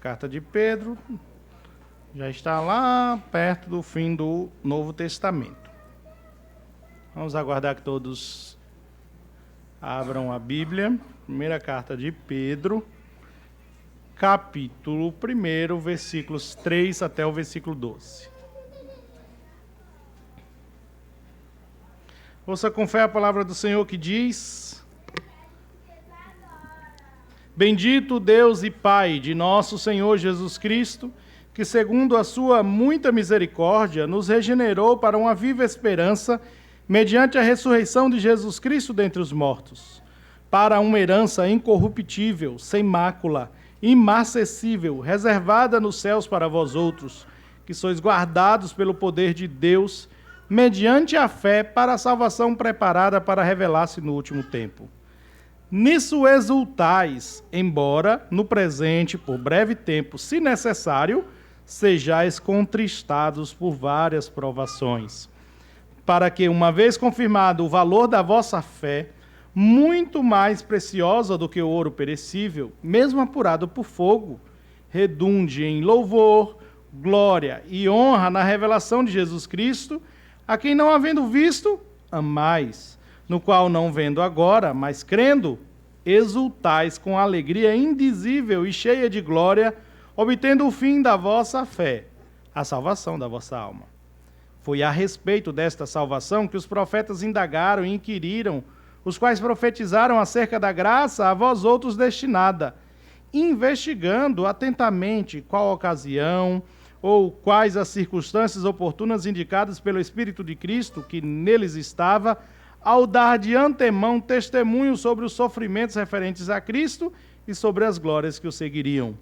carta de Pedro já está lá perto do fim do Novo Testamento. Vamos aguardar que todos abram a Bíblia. Primeira carta de Pedro, capítulo 1, versículos 3 até o versículo 12. Ouça com fé a palavra do Senhor que diz: Bendito Deus e Pai de nosso Senhor Jesus Cristo, que segundo a sua muita misericórdia nos regenerou para uma viva esperança mediante a ressurreição de Jesus Cristo dentre os mortos, para uma herança incorruptível, sem mácula, imarcessível, reservada nos céus para vós outros, que sois guardados pelo poder de Deus, mediante a fé para a salvação preparada para revelar-se no último tempo. Nisso exultais, embora, no presente, por breve tempo, se necessário, sejais contristados por várias provações, para que, uma vez confirmado o valor da vossa fé, muito mais preciosa do que o ouro perecível, mesmo apurado por fogo, redunde em louvor, glória e honra na revelação de Jesus Cristo, a quem não havendo visto, amais, no qual não vendo agora, mas crendo, exultais com alegria indizível e cheia de glória, obtendo o fim da vossa fé, a salvação da vossa alma. Foi a respeito desta salvação que os profetas indagaram e inquiriram, os quais profetizaram acerca da graça a vós outros destinada, investigando atentamente qual ocasião ou quais as circunstâncias oportunas indicadas pelo Espírito de Cristo, que neles estava, ao dar de antemão testemunho sobre os sofrimentos referentes a Cristo e sobre as glórias que o seguiriam.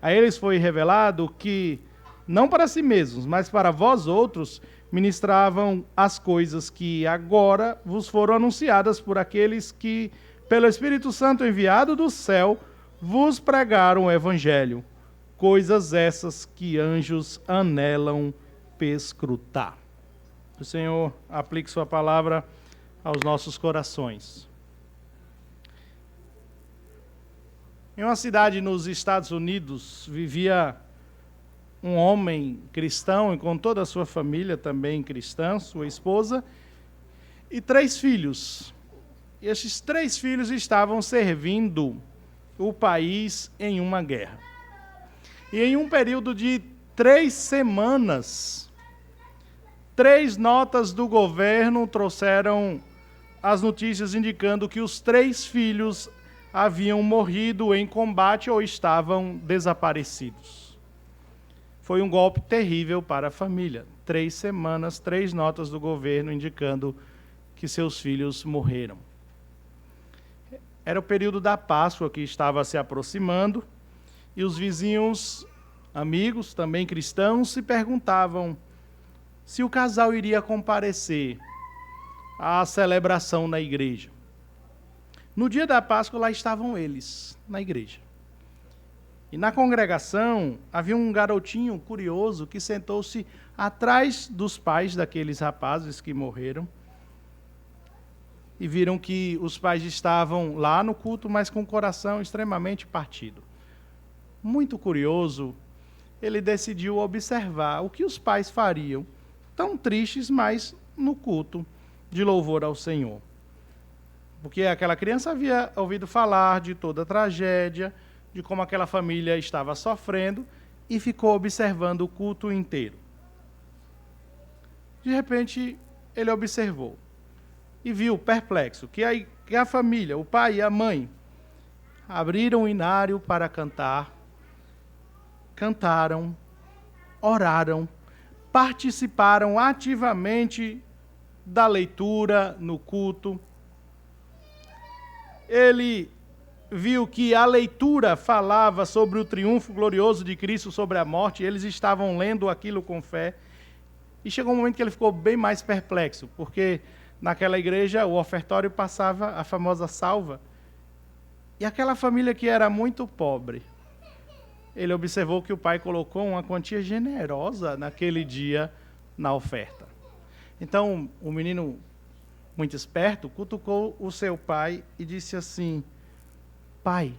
A eles foi revelado que, não para si mesmos, mas para vós outros, ministravam as coisas que agora vos foram anunciadas por aqueles que, pelo Espírito Santo enviado do céu, vos pregaram o Evangelho. Coisas essas que anjos anelam perscrutar. O Senhor aplique sua palavra aos nossos corações. Em uma cidade nos Estados Unidos, vivia um homem cristão, e com toda a sua família também cristã, sua esposa, e 3 filhos. E esses 3 filhos estavam servindo o país em uma guerra. E em um período de 3 semanas, 3 notas do governo trouxeram as notícias indicando que os 3 filhos haviam morrido em combate ou estavam desaparecidos. Foi um golpe terrível para a família. 3 semanas, 3 notas do governo indicando que seus filhos morreram. Era o período da Páscoa que estava se aproximando, e os vizinhos, amigos, também cristãos, se perguntavam se o casal iria comparecer à celebração na igreja. No dia da Páscoa, lá estavam eles, na igreja. E na congregação, havia um garotinho curioso que sentou-se atrás dos pais daqueles rapazes que morreram, e viram que os pais estavam lá no culto, mas com o coração extremamente partido. Muito curioso, ele decidiu observar o que os pais fariam, tão tristes, mas no culto de louvor ao Senhor. Porque aquela criança havia ouvido falar de toda a tragédia, de como aquela família estava sofrendo, e ficou observando o culto inteiro. De repente, ele observou e viu, perplexo, que a família, o pai e a mãe, abriram o inário para cantar, cantaram, oraram, participaram ativamente da leitura no culto. Ele viu que a leitura falava sobre o triunfo glorioso de Cristo sobre a morte, e eles estavam lendo aquilo com fé. E chegou um momento que ele ficou bem mais perplexo, porque naquela igreja o ofertório passava a famosa salva. E aquela família que era muito pobre, ele observou que o pai colocou uma quantia generosa naquele dia na oferta. Então, o menino, muito esperto, cutucou o seu pai e disse assim: pai,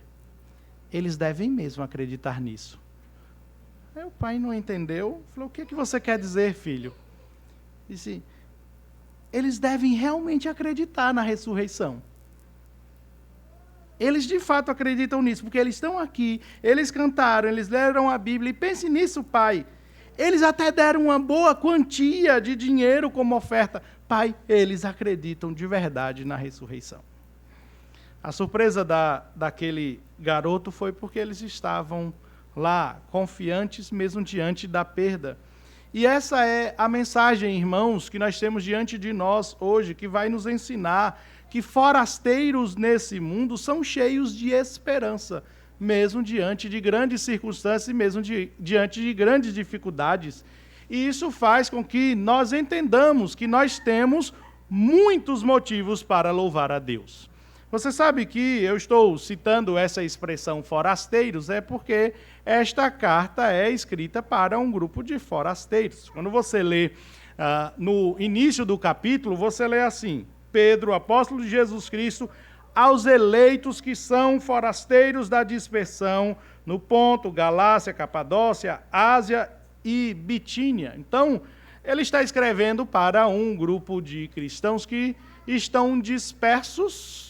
eles devem mesmo acreditar nisso. Aí o pai não entendeu, falou, o que você quer dizer, filho? Disse, eles devem realmente acreditar na ressurreição. Eles de fato acreditam nisso, porque eles estão aqui, eles cantaram, eles leram a Bíblia, e pense nisso, pai. Eles até deram uma boa quantia de dinheiro como oferta. Pai, eles acreditam de verdade na ressurreição. A surpresa daquele garoto foi porque eles estavam lá, confiantes mesmo diante da perda. E essa é a mensagem, irmãos, que nós temos diante de nós hoje, que vai nos ensinar que forasteiros nesse mundo são cheios de esperança, mesmo diante de grandes circunstâncias e mesmo diante de grandes dificuldades. E isso faz com que nós entendamos que nós temos muitos motivos para louvar a Deus. Você sabe que eu estou citando essa expressão forasteiros, é porque esta carta é escrita para um grupo de forasteiros. Quando você lê no início do capítulo, você lê assim, Pedro, apóstolo de Jesus Cristo, aos eleitos que são forasteiros da dispersão no Ponto, Galácia, Capadócia, Ásia e Bitínia. Então, ele está escrevendo para um grupo de cristãos que estão dispersos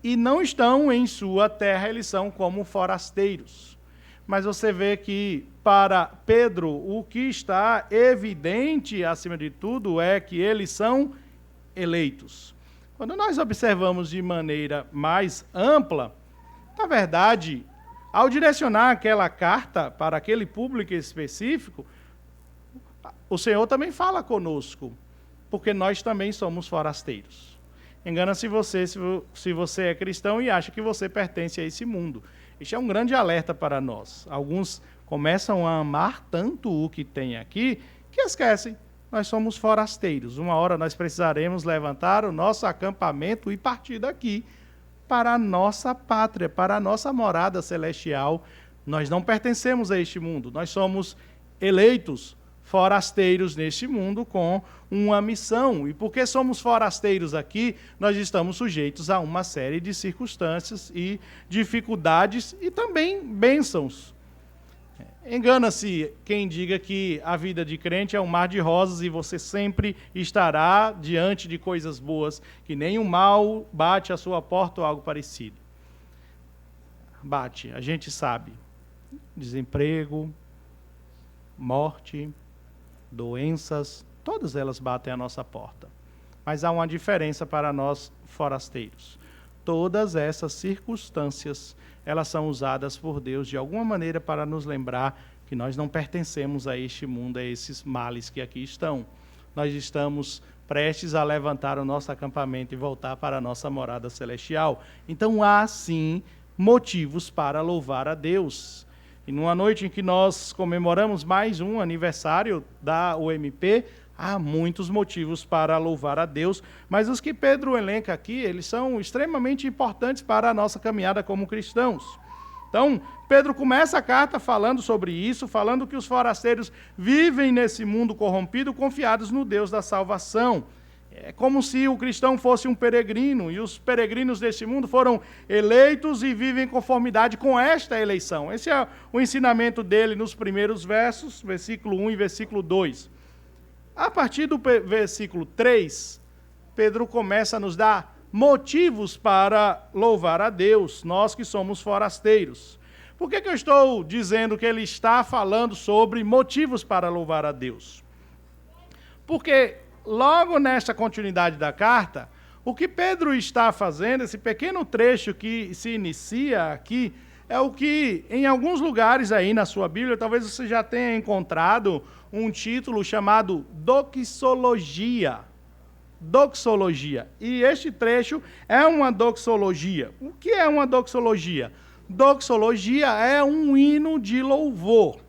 e não estão em sua terra, eles são como forasteiros. Mas você vê que, para Pedro, o que está evidente, acima de tudo, é que eles são eleitos. Quando nós observamos de maneira mais ampla, na verdade, ao direcionar aquela carta para aquele público específico, o Senhor também fala conosco, porque nós também somos forasteiros. Engana-se você se você é cristão e acha que você pertence a esse mundo. Isso é um grande alerta para nós. Alguns começam a amar tanto o que tem aqui, que esquecem. Nós somos forasteiros. Uma hora nós precisaremos levantar o nosso acampamento e partir daqui para a nossa pátria, para a nossa morada celestial. Nós não pertencemos a este mundo. Nós somos eleitos, forasteiros neste mundo com uma missão. E porque somos forasteiros aqui, nós estamos sujeitos a uma série de circunstâncias e dificuldades e também bênçãos. Engana-se quem diga que a vida de crente é um mar de rosas e você sempre estará diante de coisas boas, que nem o mal bate à sua porta ou algo parecido. Bate, a gente sabe. Desemprego, morte, doenças, todas elas batem à nossa porta. Mas há uma diferença para nós forasteiros. Todas essas circunstâncias, elas são usadas por Deus de alguma maneira para nos lembrar que nós não pertencemos a este mundo, a esses males que aqui estão. Nós estamos prestes a levantar o nosso acampamento e voltar para a nossa morada celestial. Então há, sim, motivos para louvar a Deus. E numa noite em que nós comemoramos mais um aniversário da UMP, há muitos motivos para louvar a Deus, mas os que Pedro elenca aqui, eles são extremamente importantes para a nossa caminhada como cristãos. Então, Pedro começa a carta falando sobre isso, falando que os forasteiros vivem nesse mundo corrompido, confiados no Deus da salvação. É como se o cristão fosse um peregrino, e os peregrinos deste mundo foram eleitos e vivem em conformidade com esta eleição. Esse é o ensinamento dele nos primeiros versos, versículo 1 e versículo 2. A partir do versículo 3, Pedro começa a nos dar motivos para louvar a Deus, nós que somos forasteiros. Por que eu estou dizendo que ele está falando sobre motivos para louvar a Deus? Porque logo nesta continuidade da carta, o que Pedro está fazendo, esse pequeno trecho que se inicia aqui, é o que em alguns lugares aí na sua Bíblia, talvez você já tenha encontrado um título chamado doxologia. Doxologia. E este trecho é uma doxologia. O que é uma doxologia? Doxologia é um hino de louvor.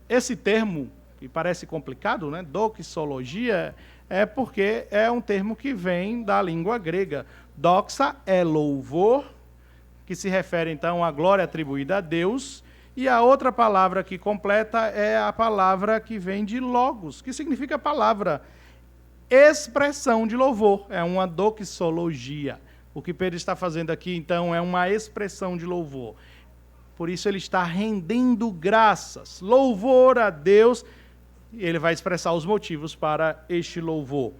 Esse termo, que parece complicado, né? Doxologia, é porque é um termo que vem da língua grega. Doxa é louvor, que se refere então à glória atribuída a Deus, e a outra palavra que completa é a palavra que vem de logos, que significa palavra, expressão de louvor, é uma doxologia. O que Pedro está fazendo aqui, então, é uma expressão de louvor. Por isso ele está rendendo graças, louvor a Deus, e ele vai expressar os motivos para este louvor.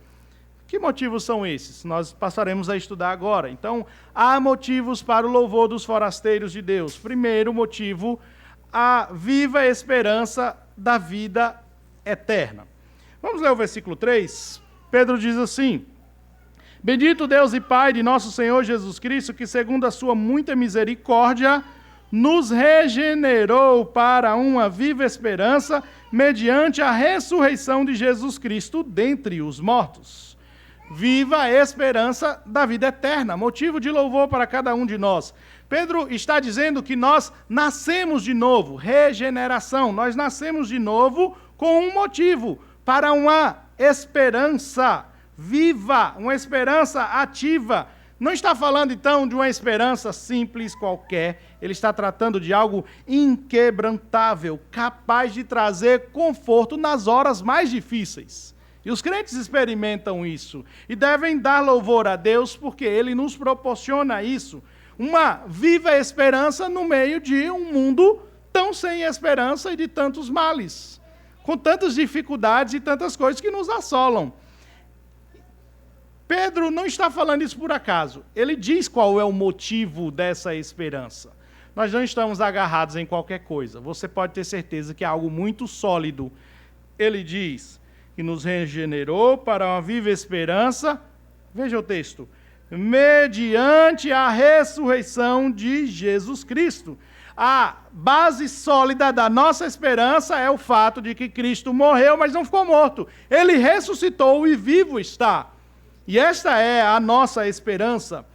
Que motivos são esses? Nós passaremos a estudar agora. Então, há motivos para o louvor dos forasteiros de Deus. Primeiro motivo, a viva esperança da vida eterna. Vamos ler o versículo 3? Pedro diz assim: Bendito Deus e Pai de nosso Senhor Jesus Cristo, que segundo a sua muita misericórdia, nos regenerou para uma viva esperança mediante a ressurreição de Jesus Cristo dentre os mortos. Viva a esperança da vida eterna, motivo de louvor para cada um de nós. Pedro está dizendo que nós nascemos de novo, regeneração. Nós nascemos de novo com um motivo, para uma esperança viva, uma esperança ativa. Não está falando, então, de uma esperança simples qualquer. Ele está tratando de algo inquebrantável, capaz de trazer conforto nas horas mais difíceis. E os crentes experimentam isso e devem dar louvor a Deus porque Ele nos proporciona isso. Uma viva esperança no meio de um mundo tão sem esperança e de tantos males, com tantas dificuldades e tantas coisas que nos assolam. Pedro não está falando isso por acaso. Ele diz qual é o motivo dessa esperança. Nós não estamos agarrados em qualquer coisa. Você pode ter certeza que é algo muito sólido. Ele diz que nos regenerou para uma viva esperança. Veja o texto. Mediante a ressurreição de Jesus Cristo. A base sólida da nossa esperança é o fato de que Cristo morreu, mas não ficou morto. Ele ressuscitou e vivo está. E esta é a nossa esperança.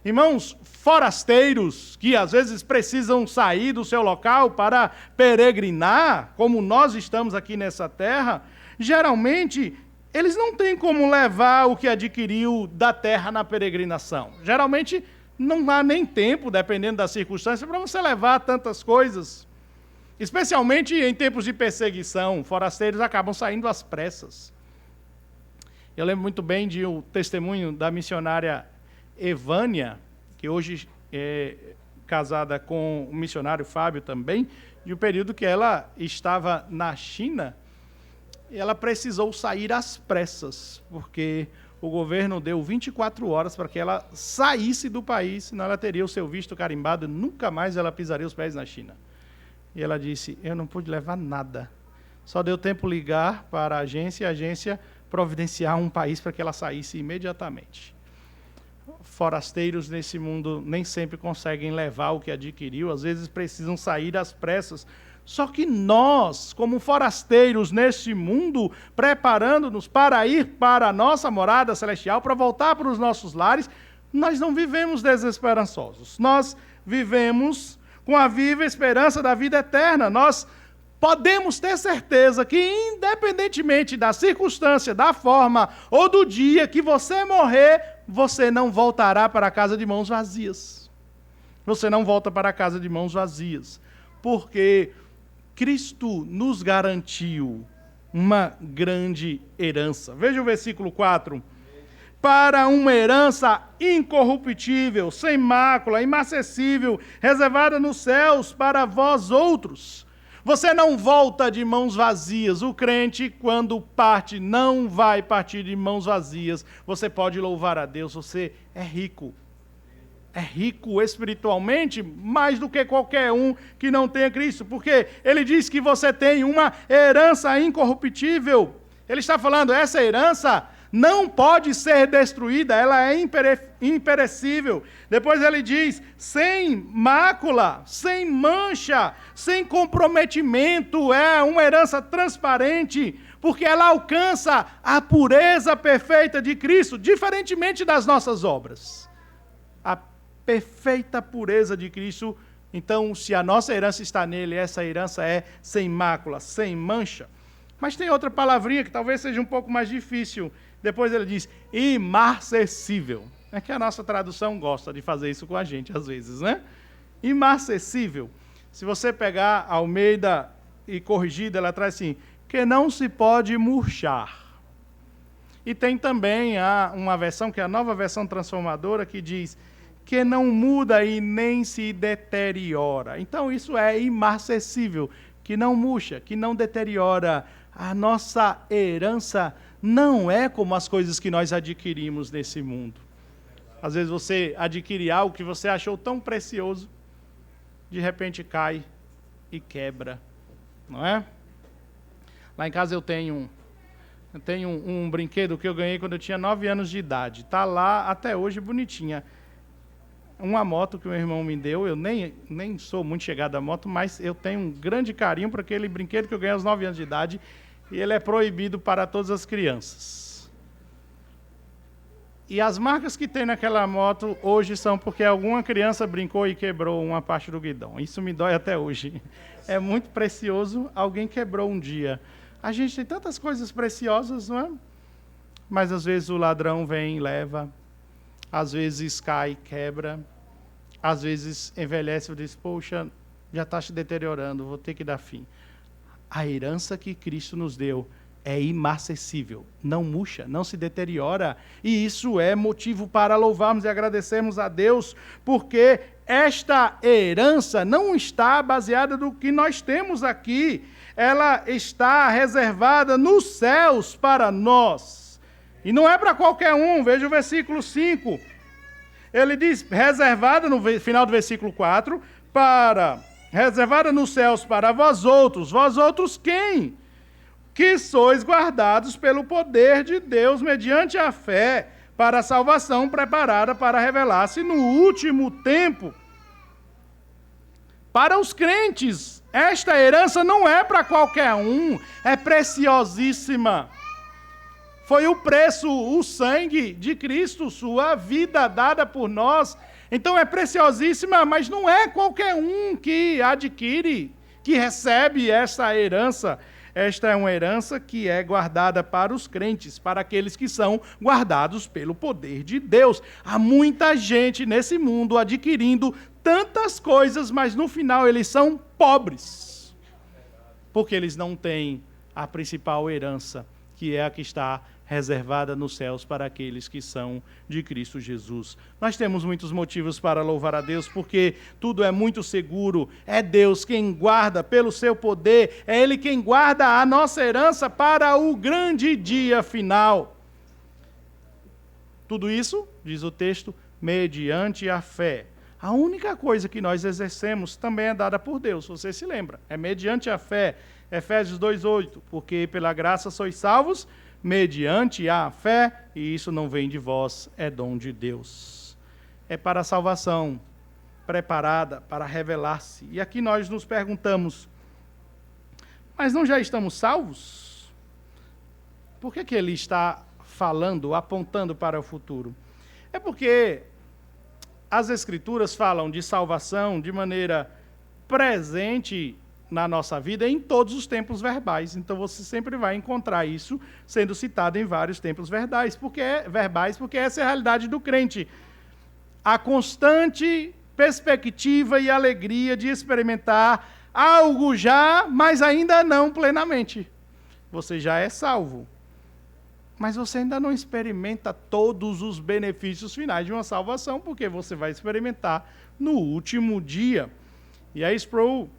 Irmãos, forasteiros que às vezes precisam sair do seu local para peregrinar, como nós estamos aqui nessa terra, geralmente eles não têm como levar o que adquiriu da terra na peregrinação. Geralmente não há nem tempo, dependendo da circunstância, para você levar tantas coisas. Especialmente em tempos de perseguição, forasteiros acabam saindo às pressas. Eu lembro muito bem de um testemunho da missionária Evânia, que hoje é casada com o missionário Fábio também, de um período que ela estava na China, e ela precisou sair às pressas, porque o governo deu 24 horas para que ela saísse do país, senão ela teria o seu visto carimbado e nunca mais ela pisaria os pés na China. E ela disse, eu não pude levar nada. Só deu tempo ligar para a agência e a agência providenciar um país para que ela saísse imediatamente. Forasteiros nesse mundo nem sempre conseguem levar o que adquiriu, às vezes precisam sair às pressas. Só que nós, como forasteiros neste mundo, preparando-nos para ir para a nossa morada celestial, para voltar para os nossos lares, nós não vivemos desesperançosos. Nós vivemos com a viva esperança da vida eterna. Nós podemos ter certeza que, independentemente da circunstância, da forma ou do dia que você morrer, você não voltará para a casa de mãos vazias. Você não volta para a casa de mãos vazias. Porque Cristo nos garantiu uma grande herança. Veja o versículo 4. Para uma herança incorruptível, sem mácula, inacessível, reservada nos céus para vós outros. Você não volta de mãos vazias. O crente, quando parte, não vai partir de mãos vazias. Você pode louvar a Deus, você é rico. É rico espiritualmente, mais do que qualquer um que não tenha Cristo. Porque ele diz que você tem uma herança incorruptível. Ele está falando, essa herança não pode ser destruída, ela é imperecível. Depois ele diz, sem mácula, sem mancha, sem comprometimento, é uma herança transparente, porque ela alcança a pureza perfeita de Cristo, diferentemente das nossas obras. A perfeita pureza de Cristo, então, se a nossa herança está nele, essa herança é sem mácula, sem mancha. Mas tem outra palavrinha que talvez seja um pouco mais difícil. Depois ele diz, imarcessível. É que a nossa tradução gosta de fazer isso com a gente, às vezes, né? Imarcessível. Se você pegar Almeida e corrigida, ela traz assim, que não se pode murchar. E tem também uma versão, que é a nova versão transformadora, que diz que não muda e nem se deteriora. Então isso é imarcessível, que não murcha, que não deteriora. A nossa herança não é como as coisas que nós adquirimos nesse mundo. Às vezes você adquire algo que você achou tão precioso, de repente cai e quebra, não é? Lá em casa eu tenho um brinquedo que eu ganhei quando eu tinha 9 anos de idade. Está lá até hoje, bonitinha. Uma moto que o meu irmão me deu, eu nem sou muito chegado à moto, mas eu tenho um grande carinho por aquele brinquedo que eu ganhei aos 9 anos de idade, e ele é proibido para todas as crianças. E as marcas que tem naquela moto hoje são porque alguma criança brincou e quebrou uma parte do guidão. Isso me dói até hoje. É muito precioso, alguém quebrou um dia. A gente tem tantas coisas preciosas, não é? Mas às vezes o ladrão vem e leva, às vezes cai, quebra, às vezes envelhece e diz, poxa, já está se deteriorando, vou ter que dar fim. A herança que Cristo nos deu é imarcessível, não murcha, não se deteriora. E isso é motivo para louvarmos e agradecermos a Deus, porque esta herança não está baseada no que nós temos aqui. Ela está reservada nos céus para nós. E não é para qualquer um. Veja o versículo 5. Ele diz, reservada no final do versículo 4, reservada nos céus para vós outros quem? Que sois guardados pelo poder de Deus mediante a fé, para a salvação preparada para revelar-se no último tempo. Para os crentes, esta herança não é para qualquer um, é preciosíssima. Foi o preço, o sangue de Cristo, sua vida dada por nós. Então é preciosíssima, mas não é qualquer um que adquire, que recebe essa herança. Esta é uma herança que é guardada para os crentes, para aqueles que são guardados pelo poder de Deus. Há muita gente nesse mundo adquirindo tantas coisas, mas no final eles são pobres, porque eles não têm a principal herança, que é a que está reservada nos céus para aqueles que são de Cristo Jesus. Nós temos muitos motivos para louvar a Deus, porque tudo é muito seguro, é Deus quem guarda pelo seu poder, é Ele quem guarda a nossa herança para o grande dia final. Tudo isso, diz o texto, mediante a fé. A única coisa que nós exercemos também é dada por Deus, você se lembra, é mediante a fé. Efésios 2:8, porque pela graça sois salvos, mediante a fé, e isso não vem de vós, é dom de Deus. É para a salvação, preparada para revelar-se. E aqui nós nos perguntamos, mas não já estamos salvos? Por que ele está falando, apontando para o futuro? É porque as Escrituras falam de salvação de maneira presente na nossa vida em todos os tempos verbais. Então você sempre vai encontrar isso sendo citado em vários tempos verbais, porque essa é a realidade do crente. A constante perspectiva e alegria de experimentar algo já, mas ainda não plenamente. Você já é salvo, mas você ainda não experimenta todos os benefícios finais de uma salvação, porque você vai experimentar no último dia. E aí Sproul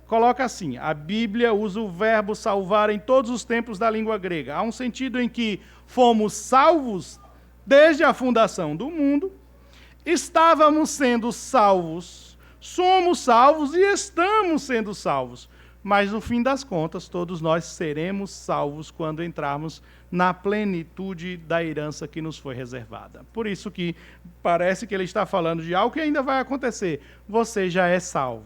coloca assim, a Bíblia usa o verbo salvar em todos os tempos da língua grega. Há um sentido em que fomos salvos desde a fundação do mundo, estávamos sendo salvos, somos salvos e estamos sendo salvos. Mas, no fim das contas, todos nós seremos salvos quando entrarmos na plenitude da herança que nos foi reservada. Por isso que parece que ele está falando de algo que ainda vai acontecer. Você já é salvo.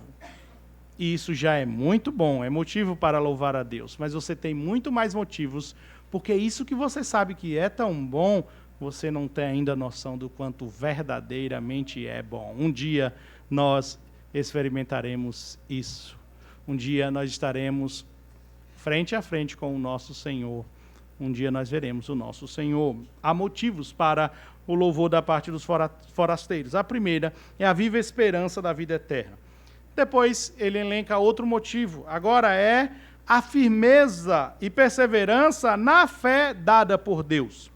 E isso já é muito bom, é motivo para louvar a Deus. Mas você tem muito mais motivos, porque isso que você sabe que é tão bom, você não tem ainda noção do quanto verdadeiramente é bom. Um dia nós experimentaremos isso. Um dia nós estaremos frente a frente com o nosso Senhor. Um dia nós veremos o nosso Senhor. Há motivos para o louvor da parte dos forasteiros. A primeira é a viva esperança da vida eterna. Depois ele elenca outro motivo. Agora é a firmeza e perseverança na fé dada por Deus.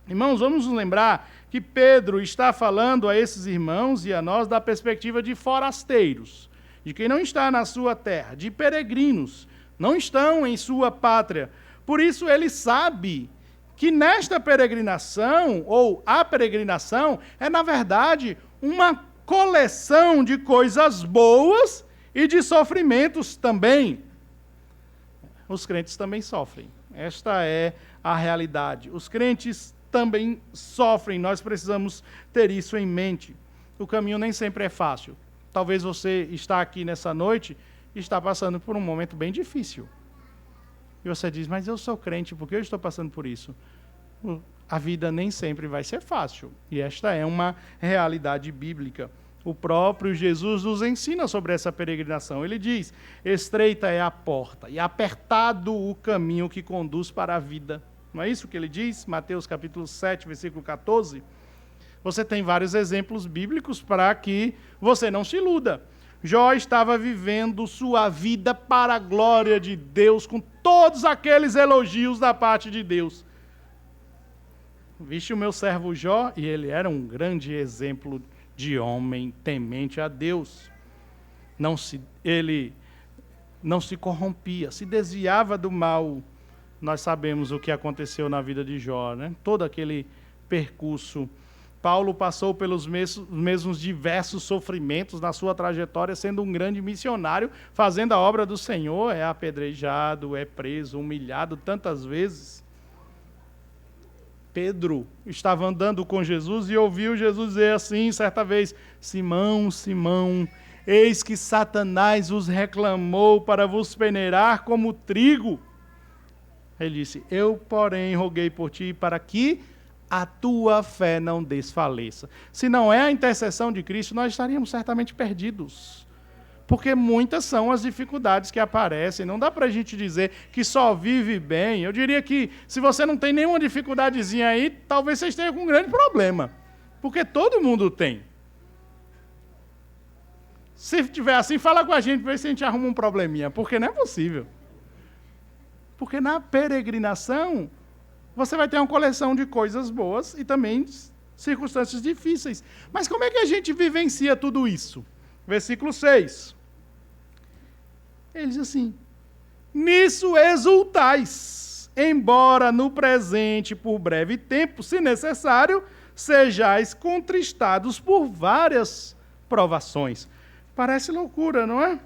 Irmãos, vamos nos lembrar que que Pedro está falando a esses irmãos e a nós da perspectiva de forasteiros, de quem não está na sua terra, de peregrinos, não estão em sua pátria. Por isso ele sabe que nesta peregrinação, ou a peregrinação, é na verdade uma coleção de coisas boas e de sofrimentos também. Os crentes também sofrem. Esta é a realidade. Os crentes também sofrem. Nós precisamos ter isso em mente. O caminho nem sempre é fácil. Talvez você está aqui nessa noite e está passando por um momento bem difícil. E você diz, mas eu sou crente, por que eu estou passando por isso? A vida nem sempre vai ser fácil. E esta é uma realidade bíblica. O próprio Jesus nos ensina sobre essa peregrinação. Ele diz, estreita é a porta e apertado o caminho que conduz para a vida. Não é isso que ele diz? Mateus capítulo 7, versículo 14. Você tem vários exemplos bíblicos para que você não se iluda. Jó estava vivendo sua vida para a glória de Deus, com todos aqueles elogios da parte de Deus. Viste o meu servo Jó, e ele era um grande exemplo de homem temente a Deus. Ele não se corrompia, se desviava do mal. Nós sabemos o que aconteceu na vida de Jó, né? Todo aquele percurso. Paulo passou pelos mesmos diversos sofrimentos na sua trajetória, sendo um grande missionário, fazendo a obra do Senhor, é apedrejado, é preso, humilhado tantas vezes. Pedro estava andando com Jesus e ouviu Jesus dizer assim, certa vez, Simão, Simão, eis que Satanás vos reclamou para vos peneirar como trigo. Ele disse, eu, porém, roguei por ti para que a tua fé não desfaleça. Se não é a intercessão de Cristo, nós estaríamos certamente perdidos. Porque muitas são as dificuldades que aparecem. Não dá para a gente dizer que só vive bem. Eu diria que se você não tem nenhuma dificuldadezinha aí, talvez você esteja com um grande problema. Porque todo mundo tem. Se tiver assim, fala com a gente, vê se a gente arruma um probleminha. Porque não é possível. Porque na peregrinação, você vai ter uma coleção de coisas boas e também circunstâncias difíceis. Mas como é que a gente vivencia tudo isso? Versículo 6. Ele diz assim, nisso exultais, embora no presente, por breve tempo, se necessário, sejais contristados por várias provações. Parece loucura, não é?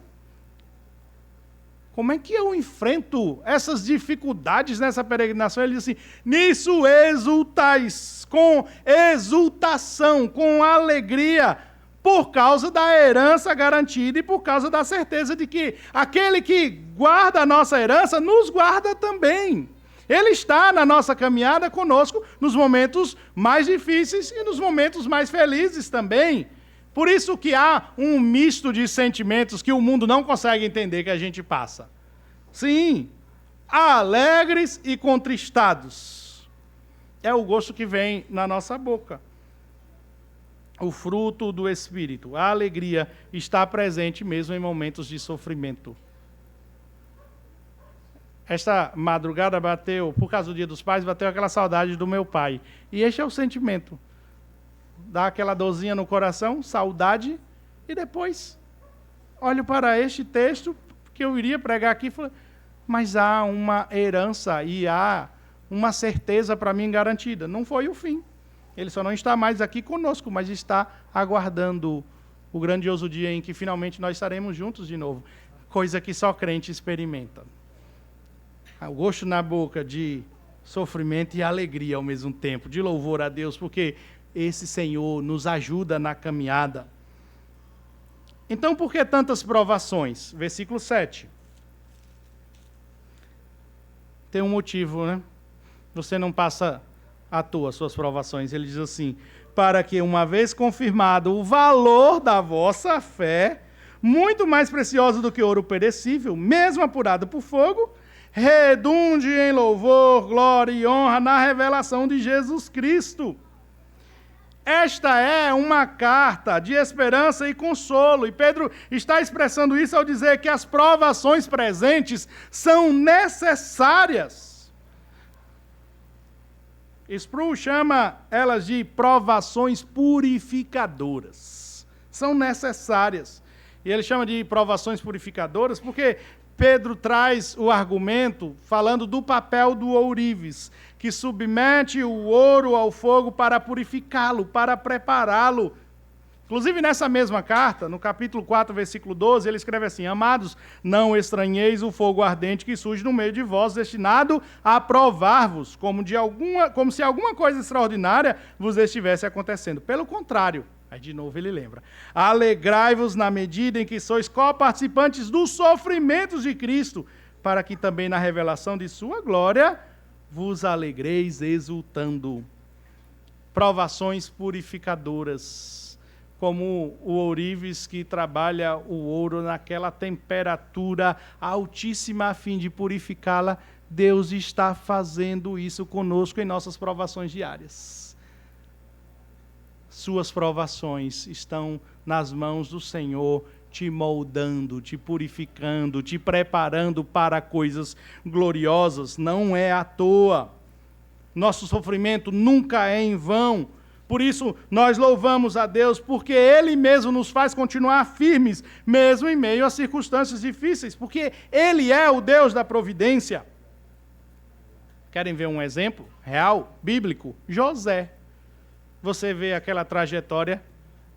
Como é que eu enfrento essas dificuldades nessa peregrinação? Ele diz assim, nisso exultais, com exultação, com alegria, por causa da herança garantida e por causa da certeza de que aquele que guarda a nossa herança, nos guarda também. Ele está na nossa caminhada conosco nos momentos mais difíceis e nos momentos mais felizes também. Por isso que há um misto de sentimentos que o mundo não consegue entender que a gente passa. Sim, alegres e contristados. É o gosto que vem na nossa boca. O fruto do Espírito, a alegria, está presente mesmo em momentos de sofrimento. Esta madrugada bateu, por causa do Dia dos Pais, bateu aquela saudade do meu pai. E este é o sentimento. Dá aquela dorzinha no coração, saudade, e depois olho para este texto que eu iria pregar aqui e falo, mas há uma herança e há uma certeza para mim garantida. Não foi o fim. Ele só não está mais aqui conosco, mas está aguardando o grandioso dia em que finalmente nós estaremos juntos de novo. Coisa que só crente experimenta. O gosto na boca de sofrimento e alegria ao mesmo tempo, de louvor a Deus, porque esse Senhor nos ajuda na caminhada. Então, por que tantas provações? Versículo 7. Tem um motivo, né? Você não passa à toa suas provações. Ele diz assim, para que, uma vez confirmado o valor da vossa fé, muito mais preciosa do que ouro perecível, mesmo apurado por fogo, redunde em louvor, glória e honra na revelação de Jesus Cristo. Esta é uma carta de esperança e consolo, e Pedro está expressando isso ao dizer que as provações presentes são necessárias. Sproul chama elas de provações purificadoras. São necessárias. E ele chama de provações purificadoras porque Pedro traz o argumento falando do papel do ourives, que submete o ouro ao fogo para purificá-lo, para prepará-lo. Inclusive, nessa mesma carta, no capítulo 4, versículo 12, ele escreve assim: Amados, não estranheis o fogo ardente que surge no meio de vós, destinado a provar-vos, como se alguma coisa extraordinária vos estivesse acontecendo. Pelo contrário, aí de novo ele lembra: alegrai-vos na medida em que sois coparticipantes dos sofrimentos de Cristo, para que também na revelação de sua glória vos alegreis exultando. Provações purificadoras, como o ourives que trabalha o ouro naquela temperatura altíssima a fim de purificá-la. Deus está fazendo isso conosco em nossas provações diárias. Suas provações estão nas mãos do Senhor, te moldando, te purificando, te preparando para coisas gloriosas. Não é à toa. Nosso sofrimento nunca é em vão. Por isso, nós louvamos a Deus, porque Ele mesmo nos faz continuar firmes, mesmo em meio a circunstâncias difíceis, porque Ele é o Deus da providência. Querem ver um exemplo real, bíblico? José. Você vê aquela trajetória,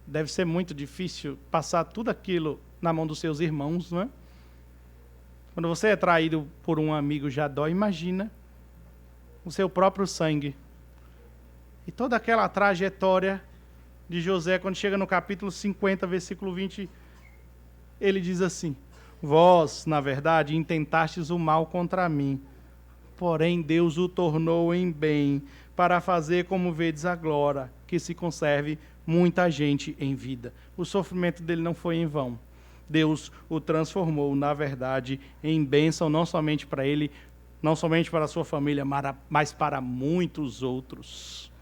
deve ser muito difícil passar tudo aquilo na mão dos seus irmãos, não é? Quando você é traído por um amigo já dói, imagina o seu próprio sangue. E toda aquela trajetória de José, quando chega no capítulo 50, versículo 20, ele diz assim: Vós, na verdade, intentastes o mal contra mim, porém Deus o tornou em bem, para fazer como vedes agora, que se conserve muita gente em vida. O sofrimento dele não foi em vão. Deus o transformou, na verdade, em bênção, não somente para ele, não somente para a sua família, mas para muitos outros.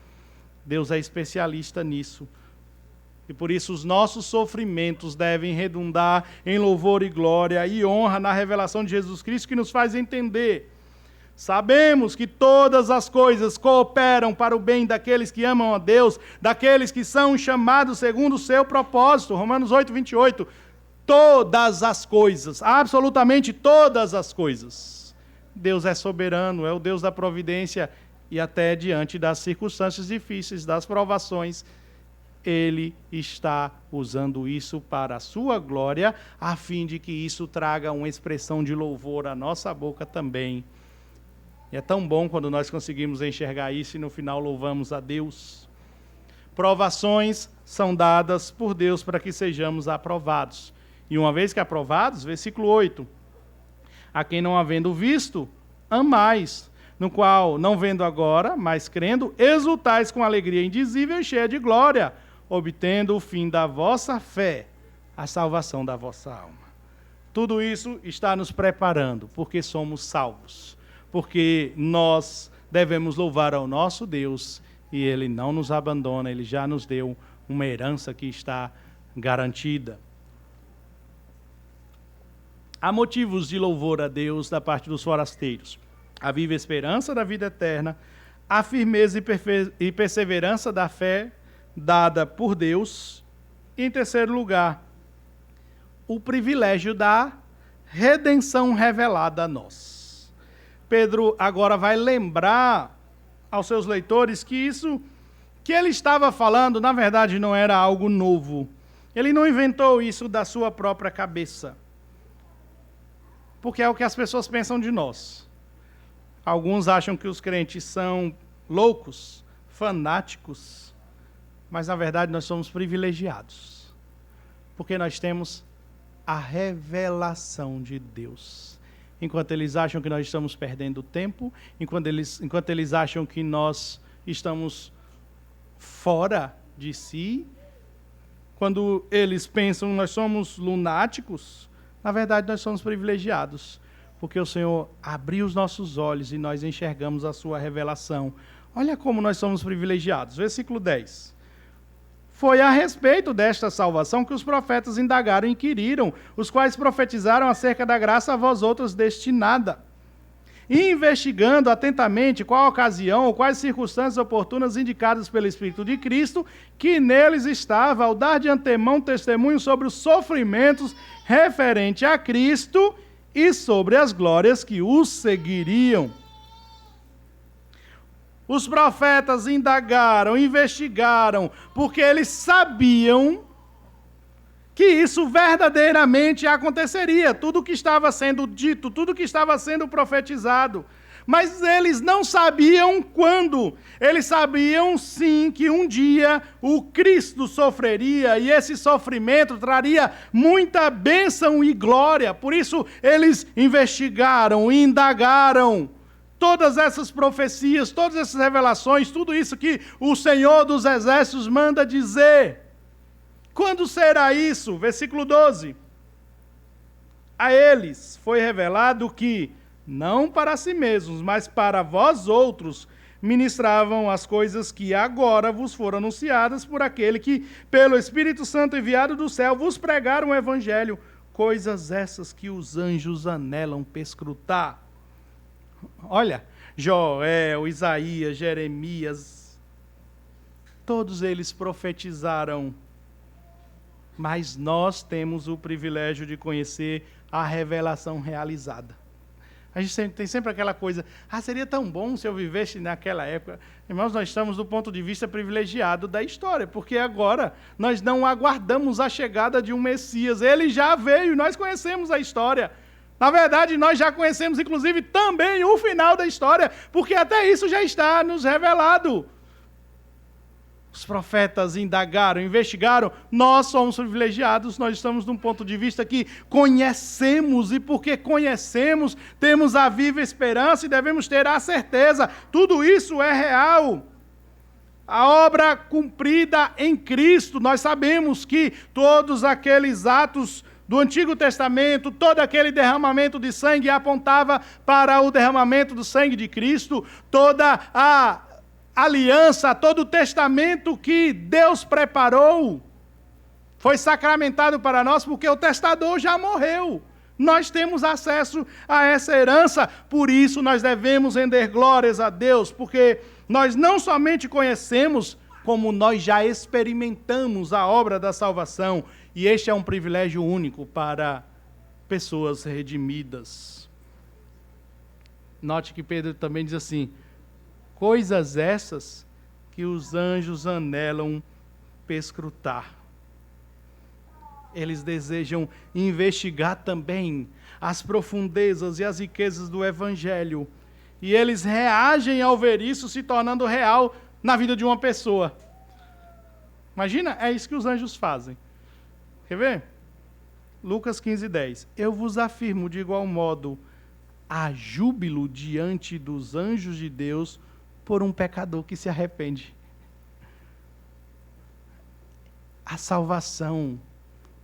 Deus é especialista nisso. E por isso os nossos sofrimentos devem redundar em louvor e glória e honra na revelação de Jesus Cristo, que nos faz entender. Sabemos que todas as coisas cooperam para o bem daqueles que amam a Deus, daqueles que são chamados segundo o seu propósito. Romanos 8, 28. Todas as coisas, absolutamente todas as coisas. Deus é soberano, é o Deus da providência. E até diante das circunstâncias difíceis, das provações, Ele está usando isso para a sua glória, a fim de que isso traga uma expressão de louvor à nossa boca também. E é tão bom quando nós conseguimos enxergar isso e no final louvamos a Deus. Provações são dadas por Deus para que sejamos aprovados. E uma vez que aprovados, versículo 8, a quem não havendo visto, amais, no qual, não vendo agora, mas crendo, exultais com alegria indizível e cheia de glória, obtendo o fim da vossa fé, a salvação da vossa alma. Tudo isso está nos preparando, porque somos salvos, porque nós devemos louvar ao nosso Deus, e Ele não nos abandona, Ele já nos deu uma herança que está garantida. Há motivos de louvor a Deus da parte dos forasteiros. A viva esperança da vida eterna, a firmeza e perseverança da fé dada por Deus. E, em terceiro lugar, o privilégio da redenção revelada a nós. Pedro agora vai lembrar aos seus leitores que isso que ele estava falando, na verdade, não era algo novo. Ele não inventou isso da sua própria cabeça. Porque é o que as pessoas pensam de nós. Alguns acham que os crentes são loucos, fanáticos, mas na verdade nós somos privilegiados, porque nós temos a revelação de Deus. Enquanto eles acham que nós estamos perdendo tempo, enquanto eles acham que nós estamos fora de si, quando eles pensam que nós somos lunáticos, na verdade nós somos privilegiados. Porque o Senhor abriu os nossos olhos e nós enxergamos a sua revelação. Olha como nós somos privilegiados. Versículo 10. Foi a respeito desta salvação que os profetas indagaram e inquiriram, os quais profetizaram acerca da graça a vós outros destinada. investigando atentamente qual a ocasião ou quais circunstâncias oportunas indicadas pelo Espírito de Cristo, que neles estava, ao dar de antemão testemunho sobre os sofrimentos referentes a Cristo e sobre as glórias que os seguiriam. Os profetas indagaram, investigaram, porque eles sabiam que isso verdadeiramente aconteceria, tudo que estava sendo dito, tudo que estava sendo profetizado. Mas eles não sabiam quando. Eles sabiam sim que um dia o Cristo sofreria e esse sofrimento traria muita bênção e glória. Por isso eles investigaram e indagaram todas essas profecias, todas essas revelações, tudo isso que o Senhor dos Exércitos manda dizer. Quando será isso? Versículo 12. A eles foi revelado que, não para si mesmos, mas para vós outros, ministravam as coisas que agora vos foram anunciadas por aquele que, pelo Espírito Santo enviado do céu, vos pregaram o Evangelho, coisas essas que os anjos anelam perscrutar. Olha, Joel, Isaías, Jeremias, todos eles profetizaram. Mas nós temos o privilégio de conhecer a revelação realizada. A gente tem sempre aquela coisa, seria tão bom se eu vivesse naquela época. Irmãos, nós estamos do ponto de vista privilegiado da história, porque agora nós não aguardamos a chegada de um Messias. Ele já veio, nós conhecemos a história. Na verdade, nós já conhecemos, inclusive, também o final da história, porque até isso já está nos revelado. Os profetas indagaram, investigaram, nós somos privilegiados, nós estamos num ponto de vista que conhecemos, e porque conhecemos, temos a viva esperança e devemos ter a certeza, tudo isso é real. A obra cumprida em Cristo, nós sabemos que todos aqueles atos do Antigo Testamento, todo aquele derramamento de sangue apontava para o derramamento do sangue de Cristo, toda a aliança, todo o testamento que Deus preparou foi sacramentado para nós, porque o testador já morreu. Nós temos acesso a essa herança, por isso nós devemos render glórias a Deus, porque nós não somente conhecemos, como nós já experimentamos a obra da salvação, e este é um privilégio único para pessoas redimidas. Note que Pedro também diz assim, coisas essas que os anjos anelam perscrutar. Eles desejam investigar também as profundezas e as riquezas do Evangelho. E eles reagem ao ver isso se tornando real na vida de uma pessoa. Imagina, é isso que os anjos fazem. Quer ver? Lucas 15:10. Eu vos afirmo de igual modo, há júbilo diante dos anjos de Deus por um pecador que se arrepende. A salvação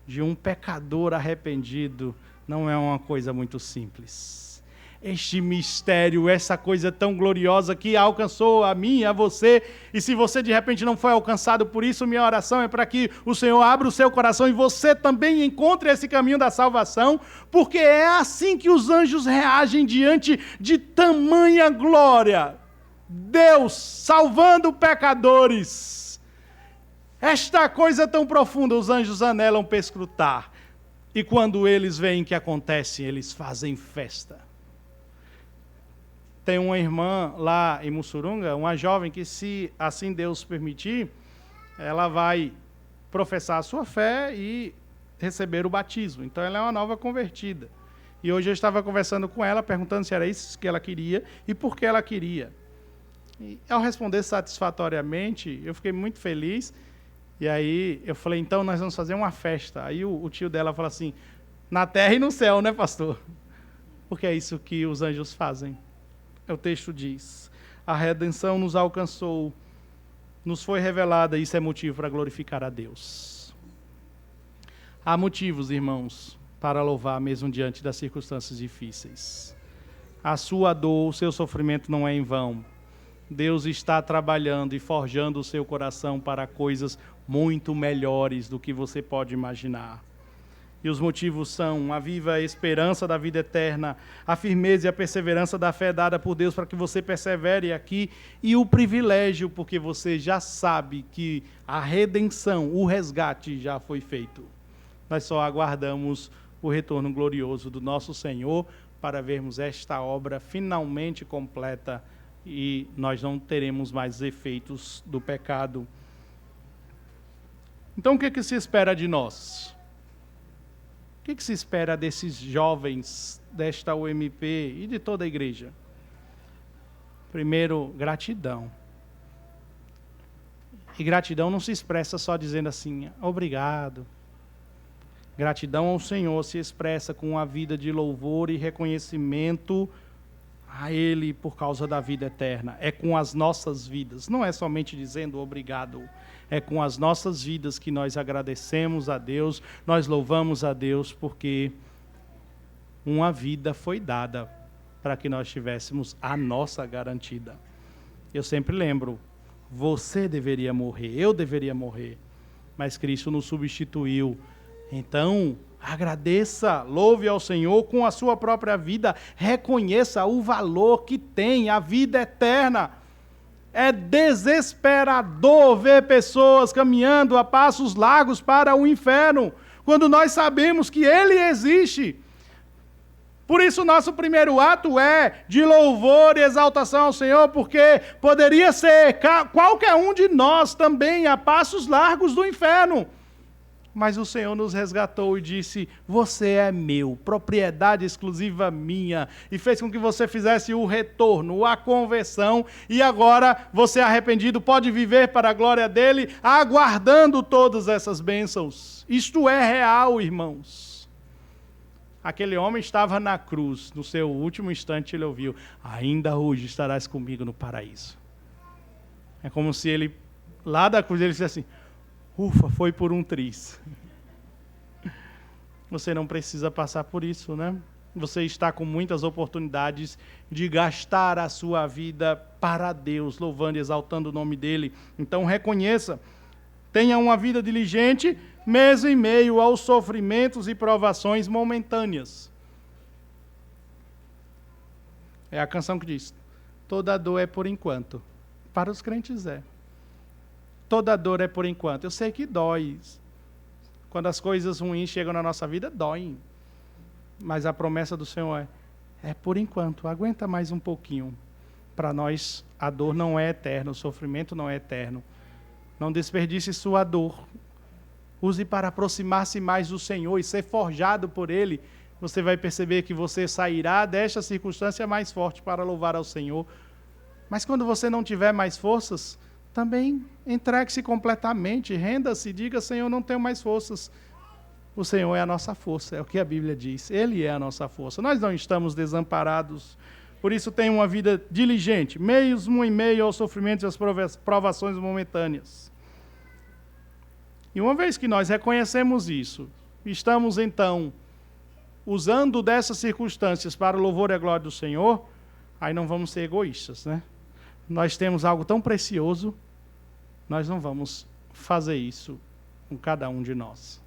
de um pecador arrependido não é uma coisa muito simples. Este mistério, essa coisa tão gloriosa que alcançou a mim e a você, e se você de repente não foi alcançado por isso, minha oração é para que o Senhor abra o seu coração e você também encontre esse caminho da salvação, porque é assim que os anjos reagem diante de tamanha glória. Deus salvando pecadores. Esta coisa tão profunda, os anjos anelam perscrutar. E quando eles veem que acontece, eles fazem festa. Tem uma irmã lá em Mussurunga, uma jovem que, se assim Deus permitir, ela vai professar a sua fé e receber o batismo. Então ela é uma nova convertida. E hoje eu estava conversando com ela, perguntando se era isso que ela queria e por que ela queria. E ao responder satisfatoriamente, eu fiquei muito feliz. E aí eu falei, então nós vamos fazer uma festa. Aí o tio dela falou assim, na terra e no céu, né, pastor? Porque é isso que os anjos fazem. O texto diz, a redenção nos alcançou, nos foi revelada, e isso é motivo para glorificar a Deus. Há motivos, irmãos, para louvar mesmo diante das circunstâncias difíceis. A sua dor, o seu sofrimento não é em vão. Deus está trabalhando e forjando o seu coração para coisas muito melhores do que você pode imaginar. E os motivos são a viva esperança da vida eterna, a firmeza e a perseverança da fé dada por Deus para que você persevere aqui, e o privilégio, porque você já sabe que a redenção, o resgate já foi feito. Nós só aguardamos o retorno glorioso do nosso Senhor para vermos esta obra finalmente completa e nós não teremos mais efeitos do pecado. Então o que se espera de nós? O que se espera desses jovens desta UMP e de toda a igreja? Primeiro, gratidão. E gratidão não se expressa só dizendo assim, obrigado. Gratidão ao Senhor se expressa com uma vida de louvor e reconhecimento a Ele por causa da vida eterna. É com as nossas vidas, não é somente dizendo obrigado. É com as nossas vidas que nós agradecemos a Deus, nós louvamos a Deus, porque uma vida foi dada para que nós tivéssemos a nossa garantida. Eu sempre lembro, você deveria morrer, eu deveria morrer, mas Cristo nos substituiu. Então, agradeça, louve ao Senhor com a sua própria vida, reconheça o valor que tem a vida eterna. É desesperador ver pessoas caminhando a passos largos para o inferno, quando nós sabemos que ele existe. Por isso, nosso primeiro ato é de louvor e exaltação ao Senhor, porque poderia ser qualquer um de nós também a passos largos do inferno. Mas o Senhor nos resgatou e disse, você é meu, propriedade exclusiva minha, e fez com que você fizesse o retorno, a conversão, e agora você arrependido pode viver para a glória dele, aguardando todas essas bênçãos. Isto é real, irmãos. Aquele homem estava na cruz, no seu último instante ele ouviu, ainda hoje estarás comigo no paraíso. É como se ele, lá da cruz, ele dissesse assim, ufa, foi por um triz. Você não precisa passar por isso, né? Você está com muitas oportunidades de gastar a sua vida para Deus, louvando e exaltando o nome dEle. Então reconheça, tenha uma vida diligente, mesmo em meio aos sofrimentos e provações momentâneas. É a canção que diz, toda dor é por enquanto. Para os crentes é. Toda dor é por enquanto. Eu sei que dói. Quando as coisas ruins chegam na nossa vida, doem. Mas a promessa do Senhor é por enquanto. Aguenta mais um pouquinho. Para nós, a dor não é eterna, o sofrimento não é eterno. Não desperdice sua dor. Use para aproximar-se mais do Senhor e ser forjado por Ele. Você vai perceber que você sairá desta circunstância mais forte para louvar ao Senhor. Mas quando você não tiver mais forças, também entregue-se completamente, renda-se, diga, Senhor, não tenho mais forças. O Senhor é a nossa força, é o que a Bíblia diz. Ele é a nossa força. Nós não estamos desamparados. Por isso, tenha uma vida diligente, mesmo em meio aos sofrimentos e às provações momentâneas. E uma vez que nós reconhecemos isso, estamos então usando dessas circunstâncias para o louvor e a glória do Senhor, aí não vamos ser egoístas, né? Nós temos algo tão precioso, nós não vamos fazer isso com cada um de nós.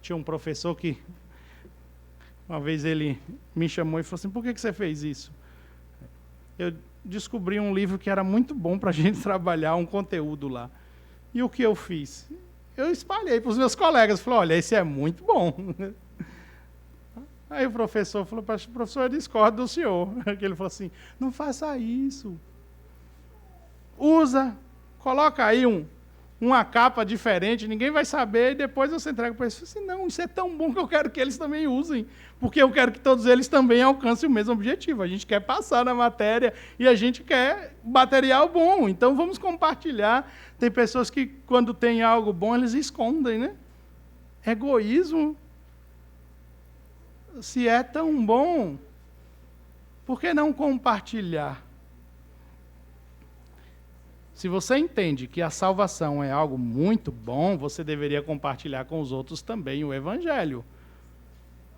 Tinha um professor que, uma vez ele me chamou e falou assim, por que você fez isso? Eu descobri um livro que era muito bom para a gente trabalhar, um conteúdo lá. E o que eu fiz? Eu espalhei para os meus colegas, falei, olha, esse é muito bom. Aí o professor falou, professor, eu discordo do senhor. Ele falou assim, não faça isso. Usa, coloca aí uma capa diferente, ninguém vai saber, e depois você entrega para eles. Eu falei assim, não, isso é tão bom que eu quero que eles também usem, porque eu quero que todos eles também alcancem o mesmo objetivo. A gente quer passar na matéria e a gente quer material bom, então vamos compartilhar. Tem pessoas que, quando tem algo bom, eles escondem, né? Egoísmo. Se é tão bom, por que não compartilhar? Se você entende que a salvação é algo muito bom, você deveria compartilhar com os outros também o Evangelho.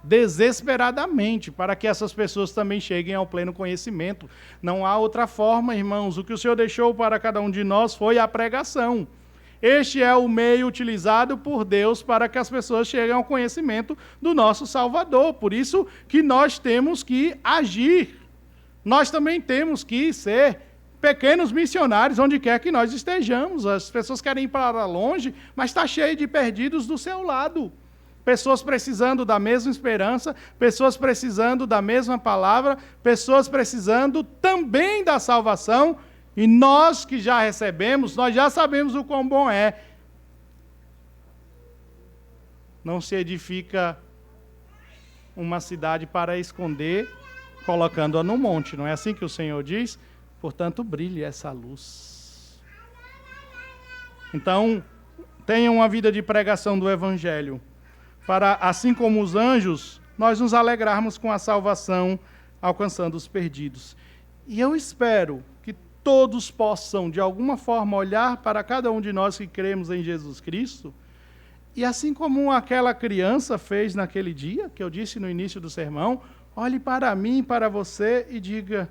Desesperadamente, para que essas pessoas também cheguem ao pleno conhecimento. Não há outra forma, irmãos. O que o Senhor deixou para cada um de nós foi a pregação. Este é o meio utilizado por Deus para que as pessoas cheguem ao conhecimento do nosso Salvador. Por isso que nós temos que agir. Nós também temos que ser pequenos missionários onde quer que nós estejamos. As pessoas querem ir para longe, mas está cheio de perdidos do seu lado. Pessoas precisando da mesma esperança, pessoas precisando da mesma palavra, pessoas precisando também da salvação. E nós que já recebemos, nós já sabemos o quão bom é. Não se edifica uma cidade para esconder, colocando-a no monte. Não é assim que o Senhor diz? Portanto, brilhe essa luz. Então, tenham uma vida de pregação do Evangelho, para, assim como os anjos, nós nos alegrarmos com a salvação, alcançando os perdidos. E eu espero que todos possam, de alguma forma, olhar para cada um de nós que cremos em Jesus Cristo, e assim como aquela criança fez naquele dia, que eu disse no início do sermão, olhe para mim, para você e diga,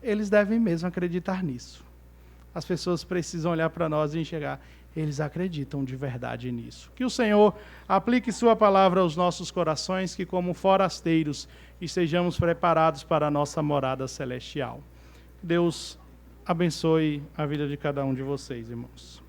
eles devem mesmo acreditar nisso. As pessoas precisam olhar para nós e enxergar, eles acreditam de verdade nisso. Que o Senhor aplique sua palavra aos nossos corações, que como forasteiros estejamos preparados para a nossa morada celestial. Deus abençoe a vida de cada um de vocês, irmãos.